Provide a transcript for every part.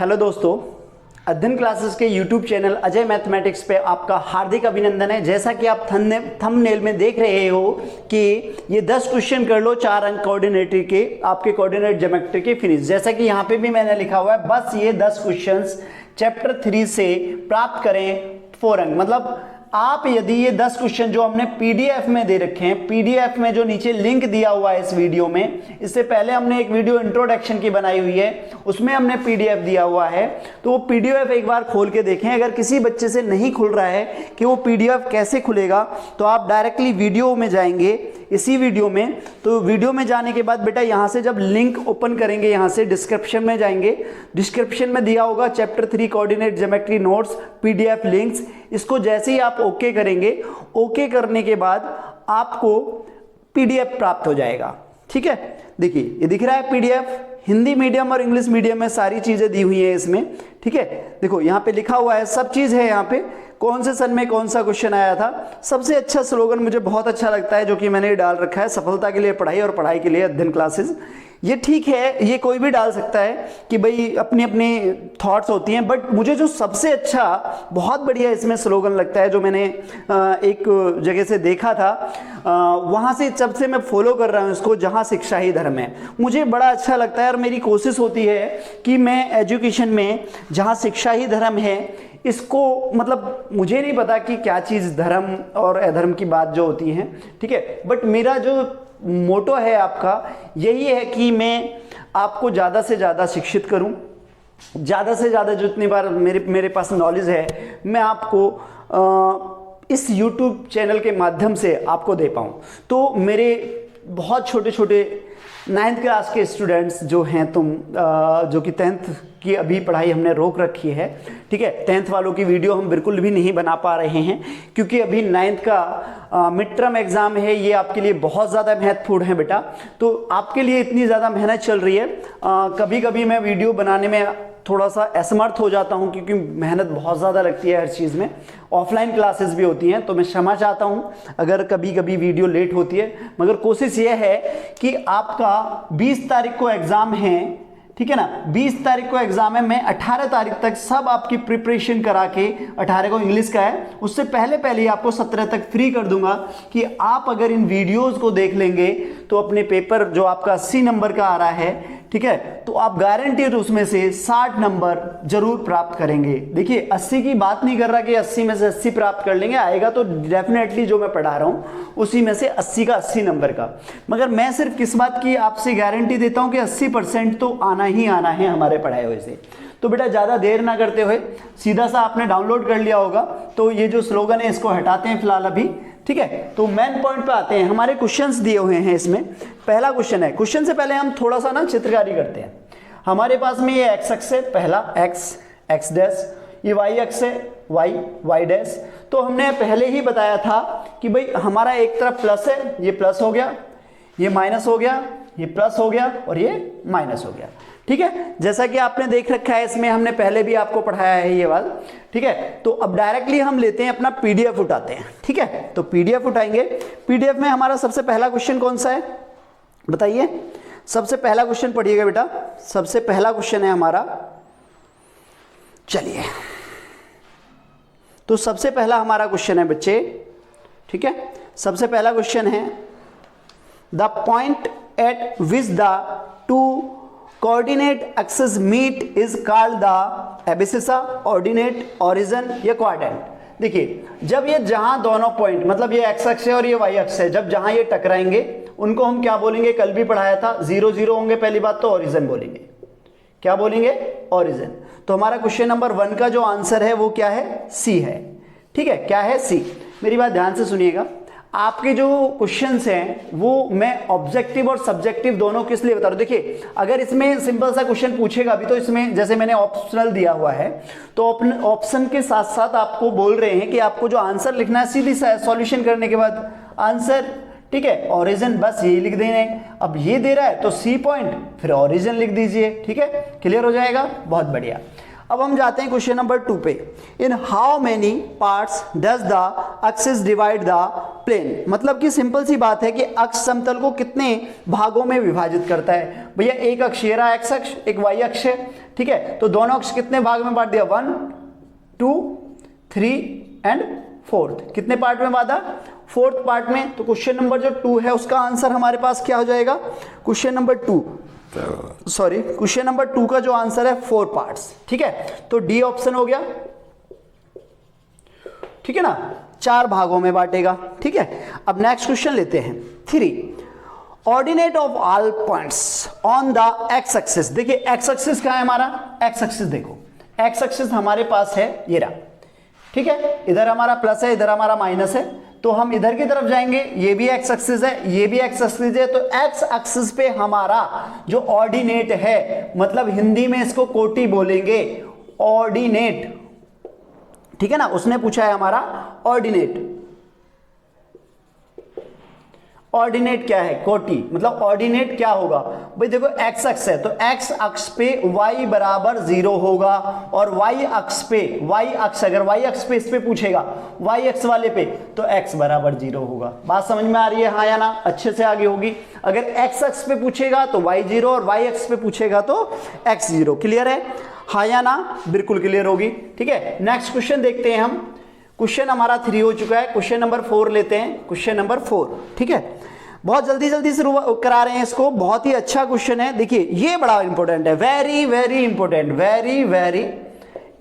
Hello दोस्तों, अध्ययन classes के यूट्यूब चैनल अजय मैथमेटिक्स पे आपका हार्दिक अभिनंदन है। जैसा कि आप थंबनेल में देख रहे हो कि ये 10 क्वेश्चन कर लो 4 अंक कोऑर्डिनेटर के, आपके कोऑर्डिनेट ज्योमेट्री के फिनिश। जैसा कि यहाँ पे भी मैंने लिखा हुआ है, बस ये 10 क्वेश्चंस चैप्टर 3 से प्राप्त करें 4 अंक। मतलब आप यदि ये 10 क्वेश्चन जो हमने पीडीएफ में दे रखे हैं, पीडीएफ में जो नीचे लिंक दिया हुआ है इस वीडियो में, इससे पहले हमने एक वीडियो इंट्रोडक्शन की बनाई हुई है, उसमें हमने पीडीएफ दिया हुआ है, तो वो पीडीएफ एक बार खोल के देखें। अगर किसी बच्चे से नहीं खुल रहा है कि वो पीडीएफ कैसे खुलेगा, तो आप डायरेक्टली वीडियो में जाएंगे, इसी वीडियो में। तो वीडियो में जाने के बाद बेटा यहाँ से जब लिंक ओपन करेंगे, यहाँ से डिस्क्रिप्शन में जाएंगे, डिस्क्रिप्शन में दिया होगा chapter 3 coordinate geometry notes PDF links. इसको जैसे ही आप ओके करेंगे, ओके करने के बाद आपको पीडीएफ प्राप्त हो जाएगा। ठीक है, देखिए ये दिख रहा है पीडीएफ, हिंदी मीडियम और इंग्लिश मीडियम में सारी चीजें दी हुई हैं इसमें। ठीक है, देखो यहाँ पे लिखा हुआ है, सब चीज है यहाँ पे, कौन से सन में कौन सा क्वेश्चन आया था। सबसे अच्छा स्लोगन मुझे बहुत अच्छा लगता है जो कि मैंने डाल रखा है, सफलता के लिए पढ़ाई और पढ़ाई के लिए अध्ययन क्लासेस। ये ठीक है, ये कोई भी डाल सकता है कि भाई अपनी अपनी थॉट्स होती हैं, बट मुझे जो सबसे अच्छा बहुत बढ़िया इसमें स्लोगन लगता है, जो मैंने एक जगह से देखा था, वहाँ से जब से मैं फॉलो कर रहा हूँ इसको, जहाँ शिक्षा ही धर्म है, मुझे बड़ा अच्छा लगता है। और मेरी कोशिश होती है कि मैं एजुकेशन में जहाँ शिक्षा ही धर्म है इसको, मतलब मुझे नहीं पता कि क्या चीज़ धर्म और अधर्म की बात जो होती है, ठीक है, बट मेरा जो मोटो है आपका यही है कि मैं आपको ज़्यादा से ज़्यादा शिक्षित करूं, ज़्यादा से ज़्यादा जितनी बार मेरे पास नॉलेज है मैं आपको इस YouTube चैनल के माध्यम से आपको दे पाऊं। तो मेरे बहुत छोटे छोटे 9th क्लास के स्टूडेंट्स जो हैं जो कि 10th की अभी पढ़ाई हमने रोक रखी है, ठीक है, 10th वालों की वीडियो हम बिल्कुल भी नहीं बना पा रहे हैं क्योंकि अभी 9th का मिड टर्म एग्जाम है, ये आपके लिए बहुत ज़्यादा महत्वपूर्ण है बेटा। तो आपके लिए इतनी ज़्यादा मेहनत चल रही है, कभी कभी मैं वीडियो बनाने में थोड़ा सा असमर्थ हो जाता हूं क्योंकि मेहनत बहुत ज़्यादा लगती है हर चीज़ में। ऑफलाइन क्लासेस भी होती हैं, तो मैं क्षमा चाहता हूं अगर कभी कभी वीडियो लेट होती है, मगर कोशिश ये है कि आपका 20 तारीख को एग्ज़ाम है, ठीक है ना, 20 तारीख को एग्जाम है, मैं 18 तारीख तक सब आपकी प्रिपरेशन करा के, 18 को इंग्लिश का है, उससे पहले पहले ही आपको 17 तक फ्री कर दूंगा कि आप अगर इन वीडियोस को देख लेंगे तो अपने पेपर जो आपका 80 नंबर का आ रहा है, ठीक है, तो आप गारंटीड उसमें से 60 नंबर जरूर प्राप्त करेंगे। देखिए 80 की बात नहीं कर रहा कि 80 में से 80 प्राप्त कर लेंगे, आएगा तो डेफिनेटली जो मैं पढ़ा रहा हूँ उसी में से 80 का 80 नंबर का। मगर मैं सिर्फ किस बात की आपसे गारंटी देता हूँ कि 80% तो आना ही आना है हमारे पढ़ाए हुए से। तो बेटा ज़्यादा देर ना करते हुए सीधा सा आपने डाउनलोड कर लिया होगा, तो ये जो स्लोगन है इसको हटाते हैं फिलहाल अभी, ठीक है। तो मेन पॉइंट पे आते हैं, हमारे क्वेश्चंस दिए हुए हैं इसमें। पहला क्वेश्चन है, क्वेश्चन से पहले हम थोड़ा सा ना चित्रकारी करते हैं। हमारे पास में ये एक्स अक्ष है, पहला एक्स डैश, ये वाई अक्ष है, वाई डैश। तो हमने पहले ही बताया था कि भाई हमारा एक तरफ प्लस है, ये प्लस हो गया, ये माइनस हो गया, ये प्लस हो गया और ये माइनस हो गया, ठीक है। जैसा कि आपने देख रखा है, इसमें हमने पहले भी आपको पढ़ाया है ये वाला, ठीक है। तो अब डायरेक्टली हम लेते हैं अपना पीडीएफ उठाते हैं, ठीक है। तो पीडीएफ उठाएंगे, पीडीएफ में हमारा सबसे पहला क्वेश्चन कौन सा है बताइए, सबसे पहला क्वेश्चन पढ़िएगा बेटा। सबसे पहला क्वेश्चन है हमारा, चलिए, तो सबसे पहला हमारा क्वेश्चन है बच्चे, ठीक है। सबसे पहला क्वेश्चन है, the point at which the two coordinate axis meet is called the abscissa, ordinate, origin या क्वाड्रेंट। देखिए जब ये जहां दोनों पॉइंट, मतलब ये एक्स अक्ष है और ये वाई अक्ष है, जब जहां ये टकराएंगे उनको हम क्या बोलेंगे, कल भी पढ़ाया था, 0 0 होंगे, पहली बात तो ओरिजिन बोलेंगे। क्या बोलेंगे, ओरिजिन। तो हमारा क्वेश्चन नंबर 1 का जो आंसर है वो क्या है, सी है, ठीक है। क्या है, सी। मेरी बात ध्यान से सुनिएगा, आपके जो क्वेश्चंस हैं वो मैं ऑब्जेक्टिव और सब्जेक्टिव दोनों किस लिए बता रहा हूं। देखिए अगर इसमें सिंपल सा क्वेश्चन पूछेगा भी, तो इसमें जैसे मैंने ऑप्शनल दिया हुआ है, तो ऑप्शन के साथ साथ आपको बोल रहे हैं कि आपको जो आंसर लिखना है सीधी सॉल्यूशन करने के बाद आंसर, ठीक है, ओरिजिन, बस यही लिख देना है। अब ये दे रहा है तो सी पॉइंट फिर ओरिजिन लिख दीजिए, ठीक है, क्लियर हो जाएगा, बहुत बढ़िया। अब हम जाते हैं क्वेश्चन नंबर 2 पे। In how many parts does the axis divide the plane, मतलब कि सिंपल सी बात है कि अक्ष समतल को कितने भागों में विभाजित करता है। भैया एक अक्ष ये रहा एक्स अक्ष, एक वाई अक्ष है, ठीक है, तो दोनों अक्ष कितने भाग में बांट दिया, 1 2 3 एंड 4th, कितने पार्ट में बांधा, 4th पार्ट में। तो क्वेश्चन नंबर जो 2 है उसका आंसर हमारे पास क्या हो जाएगा, क्वेश्चन नंबर 2 का जो आंसर है 4 पार्ट्स, ठीक है, तो डी ऑप्शन हो गया, ठीक है ना, 4 भागों में बांटेगा, ठीक है। अब नेक्स्ट क्वेश्चन लेते हैं 3, ordinate of all points on the x axis. देखिए एक्स एक्सिस कहां है हमारा, एक्स एक्सिस देखो, एक्स एक्सिस हमारे पास है ये रहा, ठीक है, इधर हमारा प्लस है, इधर हमारा माइनस है, तो हम इधर की तरफ जाएंगे, ये भी एक्स एक्सिस है, ये भी एक्स एक्सिस है, तो एक्स एक्सिस पे हमारा जो ऑर्डिनेट है, मतलब हिंदी में इसको कोटि बोलेंगे, ऑर्डिनेट, ठीक है ना, उसने पूछा है हमारा ऑर्डिनेट। ऑर्डिनेट क्या है, कोटि, मतलब ऑर्डिनेट क्या होगा भाई, देखो एक्स अक्ष है तो एक्स अक्ष पे y बराबर 0 होगा, और y अक्ष पे, y अक्ष अगर y अक्ष पे इस पे पूछेगा, y अक्ष वाले पे, तो x बराबर 0 होगा। बात समझ में आ रही है, हाँ या ना, अच्छे से आगे होगी। अगर x अक्ष पे पूछेगा तो y 0, और y अक्ष पे पूछेगा तो x 0। क्लियर है, हाँ या ना, बिल्कुल क्लियर होगी, ठीक है। नेक्स्ट क्वेश्चन देखते हैं हम, क्वेश्चन हमारा 3 हो चुका है, क्वेश्चन नंबर 4 लेते हैं, क्वेश्चन नंबर 4, ठीक है, बहुत जल्दी जल्दी से करा रहे हैं इसको, बहुत ही अच्छा क्वेश्चन है। देखिए ये बड़ा इंपॉर्टेंट है, very very important, very very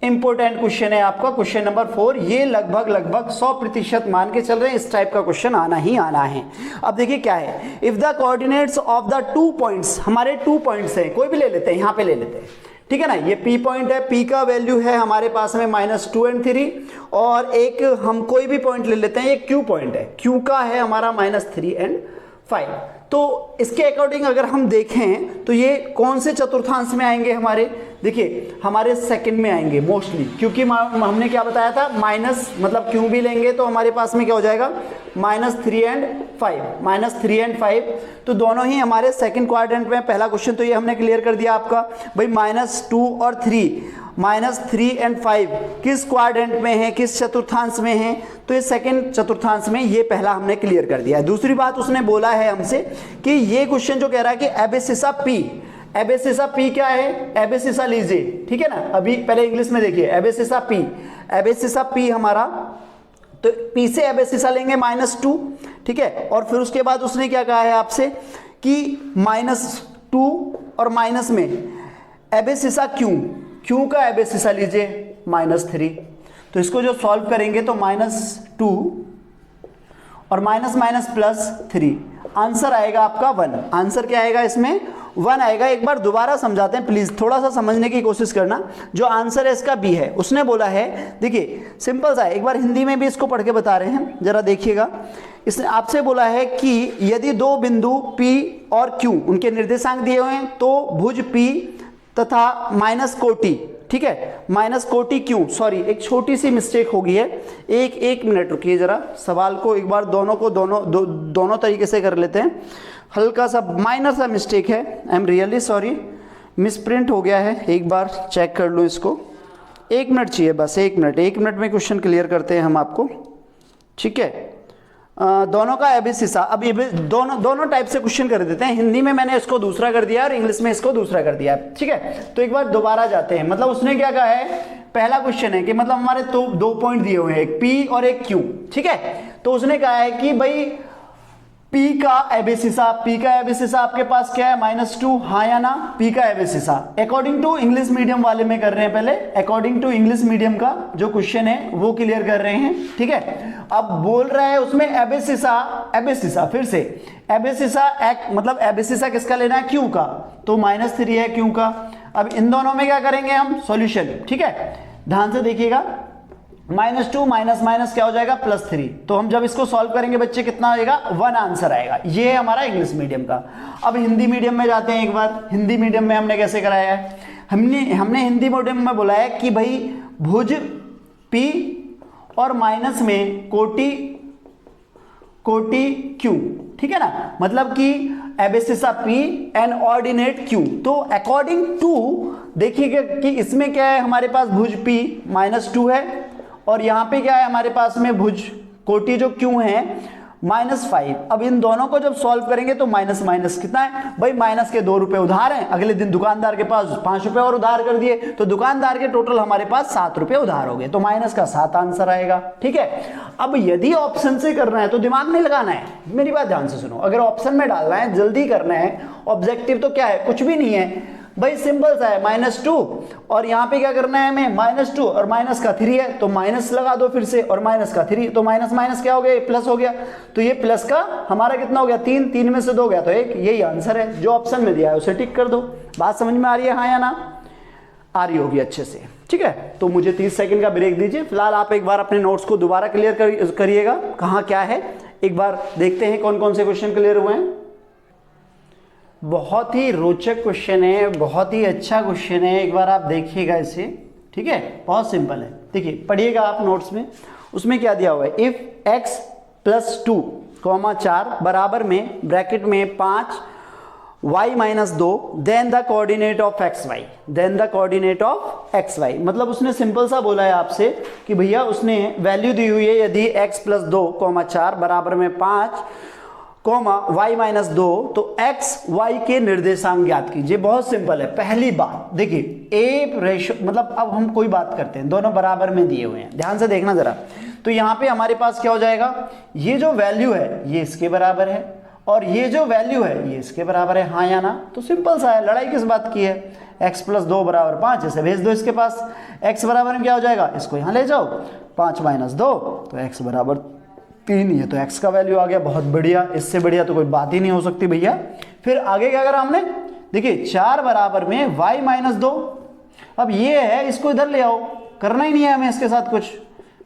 important question है आपका, क्वेश्चन नंबर 4। ये लगभग 100% मान के चल रहे हैं, इस टाइप का क्वेश्चन आना ही आना है। अब देखिए क्या है, if the coordinates of the 2 points, हमारे 2 पॉइंट्स हैं, कोई भी ले लेते हैं, यहाँ पे ले लेते हैं, ठीक है ना, ये P पॉइंट है, P का वैल्यू है हमारे पास में -2 और 3, और एक हम कोई भी पॉइंट ले लेते हैं, ये Q पॉइंट है, Q का है हमारा -3 और 5। तो इसके अकॉर्डिंग अगर हम देखें तो ये कौन से चतुर्थांश में आएंगे हमारे, देखिए हमारे सेकंड में आएंगे मोस्टली, क्योंकि हमने क्या बताया था, माइनस मतलब क्यों भी लेंगे तो हमारे पास में क्या हो जाएगा, -3 और 5, तो दोनों ही हमारे सेकंड क्वाड्रेंट में। पहला क्वेश्चन तो ये हमने क्लियर कर दिया आपका भाई, -2 और 3, -3 और 5 किस क्वाड्रेंट में है, किस चतुर्थांश में है, तो ये सेकंड चतुर्थांश में, ये पहला हमने क्लियर कर दिया है। दूसरी बात उसने बोला है हमसे कि ये क्वेश्चन जो कह रहा है कि एबेसिसा P, एबेसिसा P क्या है, एबेसिसा लीजिए, ठीक है ना, अभी पहले इंग्लिश में देखिए, एबेसिसा P, एबेसिसा P हमारा, तो P से एबेसिसा लेंगे -2, ठीक है, और फिर उसके बाद उसने क्या कहा है आपसे कि -2 और माइनस में एबेसिसा Q का एबेसिसा लीजिए -3, तो इसको जो सॉल्व करेंगे तो -2 और +3, आंसर आएगा आपका 1। आंसर क्या आएगा इसमें, 1 आएगा। एक बार दोबारा समझाते हैं प्लीज, थोड़ा सा समझने की कोशिश करना। जो आंसर है इसका बी है, उसने बोला है, देखिए सिंपल सा है, एक बार हिंदी में भी इसको पढ़ के बता रहे हैं, जरा देखिएगा। इसने आपसे बोला है कि यदि 2 बिंदु P और Q उनके निर्देशांक दिए हुए हैं, तो भुज P तथा माइनस कोटि, ठीक है, माइनस कोटि Q, सॉरी एक छोटी सी मिस्टेक हो गई है, एक मिनट रुकिए जरा, सवाल को एक बार दोनों तरीके से कर लेते हैं। हल्का सा माइनर सा मिस्टेक है, I am really sorry, misprint हो गया है, एक बार चेक कर लो इसको। 1 मिनट चाहिए बस, 1 मिनट में क्वेश्चन क्लियर करते हैं हम आपको, ठीक है। दोनों का एबेसिसा, अब ये दोनों टाइप से क्वेश्चन कर देते हैं। हिंदी में मैंने इसको दूसरा कर दिया और इंग्लिश में इसको दूसरा कर दिया, ठीक है। तो एक बार दोबारा जाते हैं, मतलब उसने क्या कहा है, पहला क्वेश्चन है कि मतलब हमारे तो 2 पॉइंट दिए हुए हैं, एक P और एक Q, ठीक है। तो उसने कहा है कि भाई P का एबेसिसा आपके पास क्या है, -2, हाँ या ना, P का एबेसिसा अकॉर्डिंग टू इंग्लिश मीडियम वाले में कर रहे हैं, पहले अकॉर्डिंग टू इंग्लिश मीडियम का जो क्वेश्चन है वो क्लियर कर रहे हैं, ठीक है। अब बोल रहा है उसमें एबेसिसा फिर से एबेसिसा मतलब एबेसिसा किसका लेना है, Q का, तो -3 है Q का। अब इन दोनों में क्या करेंगे हम, सॉल्यूशन, ठीक है, ध्यान से देखिएगा, -2 माइनस क्या हो जाएगा, +3, तो हम जब इसको सॉल्व करेंगे बच्चे कितना आएगा, 1 आंसर आएगा। ये है हमारा इंग्लिश मीडियम का। अब हिंदी मीडियम में जाते हैं एक बार, हिंदी मीडियम में हमने कैसे कराया है, हमने हिंदी मीडियम में बोला है कि भाई भुज P और माइनस में कोटि Q, ठीक है ना, मतलब कि एबेसिसा P एंड ऑर्डिनेट Q। तो अकॉर्डिंग टू देखिएगा कि इसमें क्या है, हमारे पास भुज P -2 है और यहाँ पे क्या है हमारे पास में भुज कोटि जो Q है -5। अब इन दोनों को जब सॉल्व करेंगे तो माइनस माइनस कितना है भाई, माइनस के 2 रुपए उधार हैं, अगले दिन दुकानदार के पास 5 रुपए और उधार कर दिए, तो दुकानदार के टोटल हमारे पास 7 रुपए उधार हो गए, तो माइनस का 7 आंसर आएगा। ठीक है, अब यदि ऑप्शन से करना है तो दिमाग नहीं लगाना है, मेरी बात ध्यान से सुनो। अगर ऑप्शन में डालना है, जल्दी करना है, ऑब्जेक्टिव तो क्या है, कुछ भी नहीं है भाई, सिंपल सा है -2 और यहाँ पे क्या करना है हमें, -2 और माइनस का 3 है तो माइनस लगा दो फिर से, और माइनस का 3 तो माइनस माइनस क्या हो गया, प्लस हो गया, तो ये प्लस का हमारा कितना हो गया 3, 3 में से 2 गया तो 1, यही आंसर है। जो ऑप्शन में दिया है उसे टिक कर दो। बात समझ में आ रही है, हाँ या ना, आ रही होगी अच्छे से। ठीक है, तो मुझे 30 सेकंड का ब्रेक दीजिए। फिलहाल आप एक बार अपने नोट्स को दोबारा क्लियर करिएगा, कहाँ क्या है, एक बार देखते हैं कौन कौन से क्वेश्चन क्लियर हुए हैं। बहुत ही रोचक क्वेश्चन है, बहुत ही अच्छा क्वेश्चन है, एक बार आप देखिएगा इसे। ठीक है, बहुत सिंपल है, देखिए पढ़िएगा आप नोट्स में। उसमें क्या दिया हुआ है, इफ x + 2, 4 बराबर में ब्रैकेट में 5 y - 2 then the coordinate of xy, then the coordinate of xy। मतलब उसने सिंपल सा बोला है आपसे कि भैया उसने वैल्यू दी हुई है, यदि x + 2, 4 बराबर में 5 y - 2 तो x y के निर्देशांक ज्ञात कीजिए। बहुत सिंपल है। पहली बात देखिए, ए रेशो मतलब अब हम कोई बात करते हैं, दोनों बराबर में दिए हुए हैं, ध्यान से देखना जरा। तो यहाँ पे हमारे पास क्या हो जाएगा, ये जो वैल्यू है ये इसके बराबर है और ये जो वैल्यू है ये इसके बराबर है, हाँ या ना। तो सिंपल सा है, लड़ाई किस बात की है, x + 2 = 5, इसे भेज दो इसके पास। x बराबर में क्या हो जाएगा, इसको यहाँ ले जाओ, 5 - 2 तो x बराबर 3, ये तो x का वैल्यू आ गया। बहुत बढ़िया, इससे बढ़िया तो कोई बात ही नहीं हो सकती भैया। फिर आगे क्या करा हमने, देखिए 4 बराबर में y - 2, अब ये है, इसको इधर ले आओ, करना ही नहीं है हमें इसके साथ कुछ।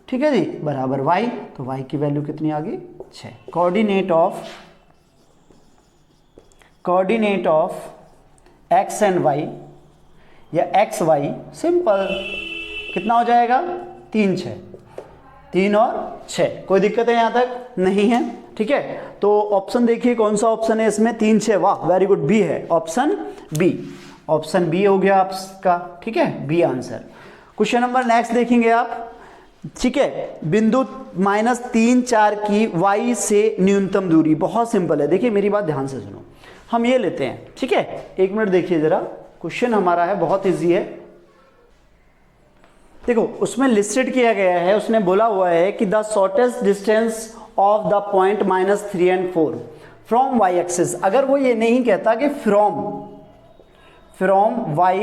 ठीक है जी, बराबर y, तो y की वैल्यू कितनी आ गई, 6। Coordinate of x and y या x y सिंपल कितना हो जाएगा, 3, 6, 3 और 6। कोई दिक्कत है यहाँ तक, नहीं है। ठीक है, तो ऑप्शन देखिए कौन सा ऑप्शन है इसमें, 3, 6, वाह वेरी गुड, बी है, ऑप्शन बी, ऑप्शन बी हो गया आपका। ठीक है, B answer. Question number next देखेंगे आप। ठीक है, बिंदु -3, 4 की y से न्यूनतम दूरी, बहुत सिंपल है। देखिए मेरी बात ध्यान से सुनो, हम ये लेते हैं। ठीक है, 1 मिनट देखिए जरा, क्वेश्चन हमारा है बहुत ईजी है। देखो उसमें लिस्टेड किया गया है, उसने बोला हुआ है कि the shortest distance of the point -3 and 4 from y axis. अगर वो ये नहीं कहता कि फ्रॉम y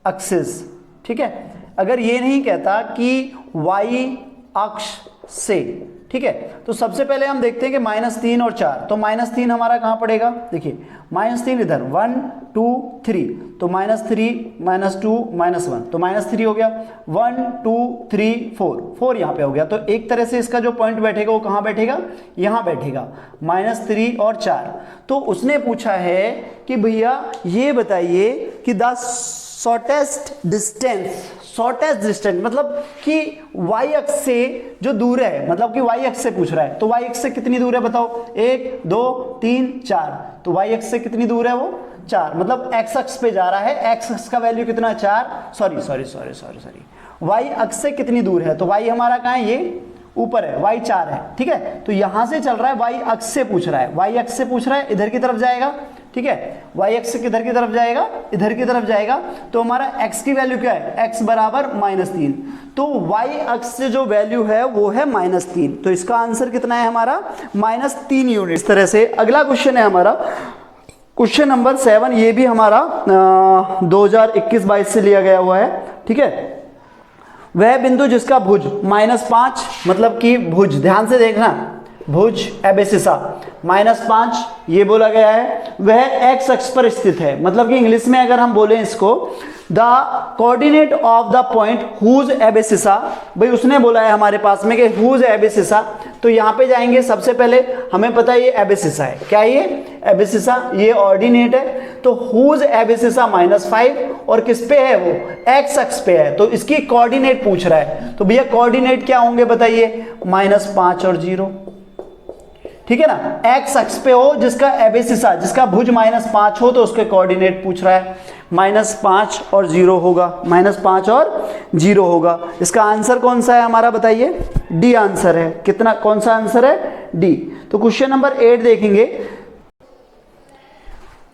एक्सिस, ठीक है, अगर ये नहीं कहता कि y अक्ष से, ठीक है, तो सबसे पहले हम देखते हैं कि -3 और 4, तो -3 हमारा कहाँ पड़ेगा, देखिए -3 इधर, 1 2 3, तो -3 -2 -1, तो -3 हो गया, 1 2 3 4, 4 यहाँ पे हो गया। तो एक तरह से इसका जो पॉइंट बैठेगा वो कहाँ बैठेगा, यहाँ बैठेगा, -3 और 4। तो उसने पूछा है कि भैया ये बताइए कि द शॉर्टेस्ट डिस्टेंस मतलब कि y अक्ष से जो दूर है, मतलब कि y अक्ष से पूछ रहा है, तो y अक्ष से कितनी दूर है बताओ, 1 2 3 4, तो y अक्ष से कितनी दूर है, वो 4, मतलब x अक्ष पे जा रहा है, x अक्ष का वैल्यू कितना, 4, सॉरी y अक्ष से कितनी दूर है, तो y हमारा कहाँ है, ये ऊपर है, y 4 है। ठीक है, तो यहां से चल रहा है, y अक्ष से पूछ रहा है, y अक्ष से पूछ रहा है, इधर की तरफ जाएगा। ठीक है, y अक्ष से किधर की तरफ जाएगा, इधर की तरफ जाएगा, तो हमारा x की वैल्यू क्या है, x बराबर -3, तो y अक्ष से जो वैल्यू है वो है -3, तो इसका आंसर कितना है हमारा, -3 यूनिट। इस तरह से अगला क्वेश्चन है हमारा, क्वेश्चन नंबर 7, ये भी हमारा 2021-22 से लिया गया हुआ है। ठीक है, वह बिंदु जिसका भुज -5, मतलब कि भुज, ध्यान से देखना, भुज एबेसिसा -5 ये बोला गया है, वह x अक्ष पर स्थित है। मतलब कि इंग्लिश में अगर हम बोले इसको, the coordinate of the point whose abscissa, भाई उसने बोला है हमारे पास में कि हुज एबेसिसा, तो यहाँ पे जाएंगे, सबसे पहले हमें पता है ये एबेसिसा है, क्या ये एबेसिसा, ये ऑर्डिनेट है, तो हुज एबेसिसा -5 और किस पे है वो, x अक्ष पे है, तो इसकी कोऑर्डिनेट पूछ रहा है, तो भैया कोऑर्डिनेट क्या होंगे बताइए, -5 और 0। ठीक है ना, एक्स अक्ष पे हो जिसका एबेसिसा, जिसका भुज -5 हो तो उसके कोऑर्डिनेट पूछ रहा है, -5 और 0 होगा, -5 और 0 होगा। इसका आंसर कौन सा है हमारा बताइए, डी आंसर है। कितना, कौन सा आंसर है, डी। तो क्वेश्चन नंबर 8 देखेंगे।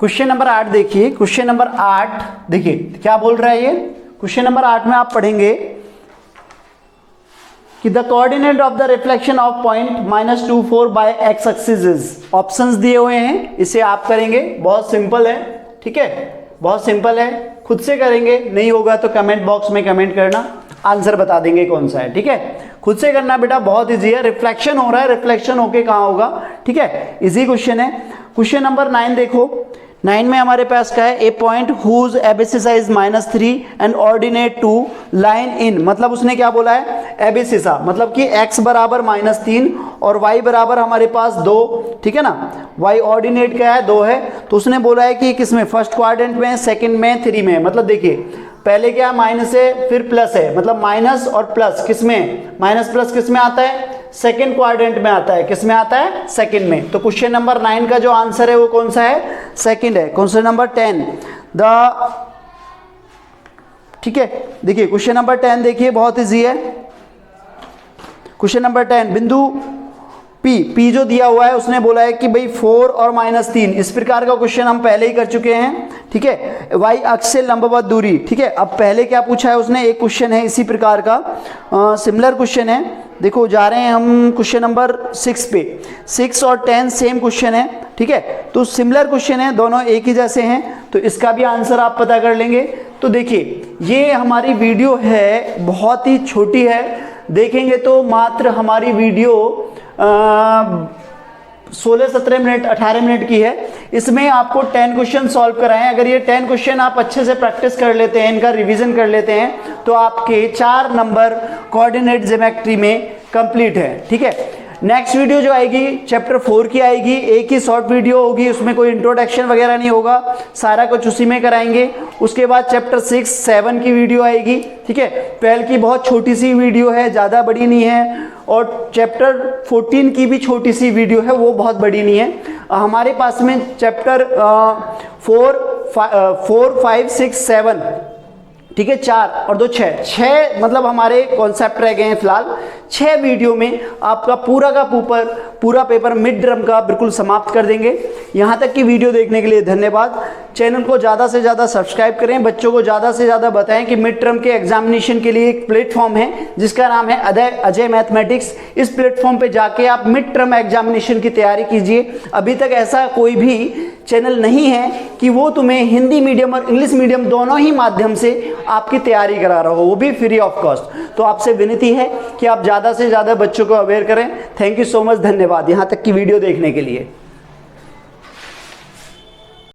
क्वेश्चन नंबर 8 देखिए, क्वेश्चन नंबर 8 देखिए क्या बोल रहा है ये। क्वेश्चन नंबर 8 में आप पढ़ेंगे कि the coordinate of the reflection of point -24 by X axis is, options दिए हुए हैं, इसे आप करेंगे, बहुत सिंपल है, ठीक है, बहुत सिंपल है, खुद से करेंगे, नहीं होगा तो कमेंट बॉक्स में कमेंट करना, आंसर बता देंगे कौन सा है, ठीक है। खुद से करना बेटा, बहुत इजी है, रिफ्लेक्शन हो रहा है, रिफ्लेक्शन होके कहाँ होगा, ठीक है, इजी क्वेश्चन है। क्वेश्चन नंबर 9 देखो, 9 में हमारे पास क्या है, A point whose abscissa is -3 and ordinate two line in, मतलब उसने क्या बोला है, एबेसिसा, मतलब कि x बराबर -3 और y बराबर हमारे पास 2, ठीक है ना, y ऑर्डिनेट क्या है, 2 है, तो उसने बोला है कि किसमें, फर्स्ट क्वाड्रेंट में, सेकंड में, 3 में, मतलब देखिए पहले क्या माइनस है फिर प्लस है, मतलब माइनस और प्लस किसमें, माइनस प्लस किसमें आता है, सेकंड क्वाड्रेंट में आता है, किसमें आता है, सेकंड में। तो क्वेश्चन नंबर 9 का जो आंसर है वो कौन सा है, सेकंड है। क्वेश्चन नंबर 10 ठीक है, देखिए क्वेश्चन नंबर 10 देखिए, बहुत इजी है। क्वेश्चन नंबर 10, बिंदु P जो दिया हुआ है उसने बोला है कि भाई 4 और -3, इस प्रकार का क्वेश्चन हम पहले ही कर चुके हैं, ठीक है, y अक्ष से लंबवत दूरी, ठीक है। अब पहले क्या पूछा है उसने, एक क्वेश्चन है इसी प्रकार का, सिमिलर क्वेश्चन है, देखो जा रहे हैं हम क्वेश्चन नंबर 6 पे, 6 और 10 सेम क्वेश्चन है, ठीक है, तो सिमिलर क्वेश्चन है, दोनों एक ही जैसे हैं, तो इसका भी आंसर आप पता कर लेंगे। तो देखिए ये हमारी वीडियो है, बहुत ही छोटी है, देखेंगे तो मात्र हमारी वीडियो 16-17 मिनट 18 मिनट की है। इसमें आपको 10 क्वेश्चन सॉल्व कराएं, अगर ये 10 क्वेश्चन आप अच्छे से प्रैक्टिस कर लेते हैं, इनका रिवीजन कर लेते हैं, तो आपके 4 नंबर कोऑर्डिनेट ज्योमेट्री में कंप्लीट है, ठीक है। नेक्स्ट वीडियो जो आएगी चैप्टर 4 की आएगी, एक ही शॉर्ट वीडियो होगी, उसमें कोई इंट्रोडक्शन वगैरह नहीं होगा, सारा कुछ उसी में कराएंगे। उसके बाद चैप्टर 6, 7 की वीडियो आएगी, ठीक है, पहले की बहुत छोटी सी वीडियो है, ज़्यादा बड़ी नहीं है, और चैप्टर 14 की भी छोटी सी वीडियो है, वो बहुत बड़ी नहीं है। हमारे पास में चैप्टर 4, 5, 6, 7, ठीक है, 4 और 2 6 मतलब हमारे कॉन्सेप्ट रह गए हैं फिलहाल। 6 वीडियो में आपका पूरा पेपर मिड टर्म का बिल्कुल समाप्त कर देंगे। यहाँ तक की वीडियो देखने के लिए धन्यवाद। चैनल को ज़्यादा से ज़्यादा सब्सक्राइब करें, बच्चों को ज़्यादा से ज़्यादा बताएं कि मिड टर्म के एग्जामिनेशन के लिए एक प्लेटफॉर्म है जिसका नाम है अजय मैथमेटिक्स। इस प्लेटफॉर्म पे जाके आप मिड टर्म एग्जामिनेशन की तैयारी कीजिए। अभी तक ऐसा कोई भी चैनल नहीं है कि वो तुम्हें हिंदी मीडियम और इंग्लिश मीडियम दोनों ही माध्यम से आपकी तैयारी करा रहा हो, वो भी फ्री ऑफ कॉस्ट। तो आपसे विनती है कि आप ज़्यादा से ज़्यादा बच्चों को अवेयर करें। थैंक यू सो मच, धन्यवाद यहाँ तक की वीडियो देखने के लिए।